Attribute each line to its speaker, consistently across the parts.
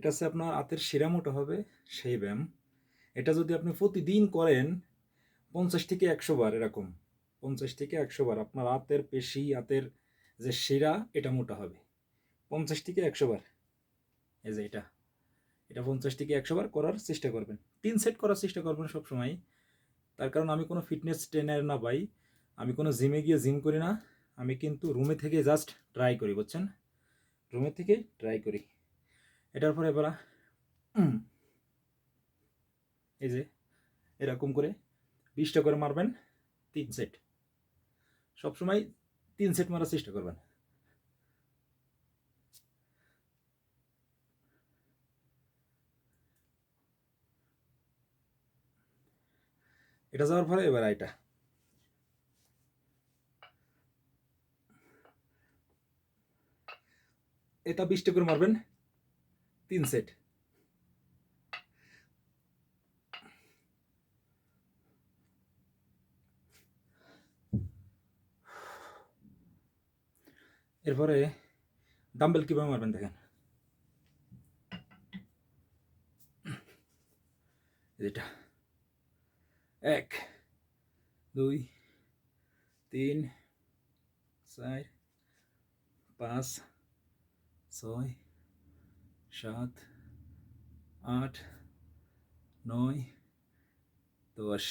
Speaker 1: এটা হচ্ছে আপনার হাতের শিরা মোটা হবে সেই ব্যায়াম। এটা যদি আপনি প্রতিদিন করেন 50 থেকে 100 বার এরকম, 50 থেকে 100 বার আপনার হাতের পেশি, হাতের যে শিরা এটা মোটা হবে। 50 থেকে 100 বার। এই যে এটা 50 থেকে 100 বার করার চেষ্টা করবেন। 3 সেট করার চেষ্টা করবেন সবসময়। তার কারণ আমি কোনো ফিটনেস ট্রেনার না ভাই, আমি কোনো জিমে গিয়ে জিম করি না, আমি কিন্তু রুমে থেকে জাস্ট ট্রাই করি, বুঝছেন? রুমে থেকে ট্রাই করি। এটার পরে এবার এই যে এরকম করে 20টা করে মারবেন, 3 সেট। সবসময় 3 সেট মারার চেষ্টা করবেন। এটা যাওয়ার পরে এবার এটা 20টা করে মারবেন, 3 সেট। এরপরে ডাম্বেল কীভাবে মারবেন দেখেন। এটা 1 2 3 4 5 6 7 8 9 10।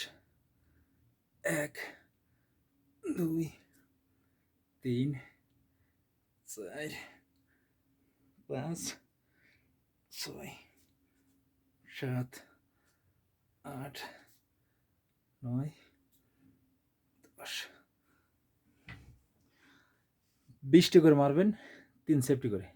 Speaker 1: 1 2 3 4 5 6 7 8 9 10। 20টি করে মারবেন, 3 সেফটি করে।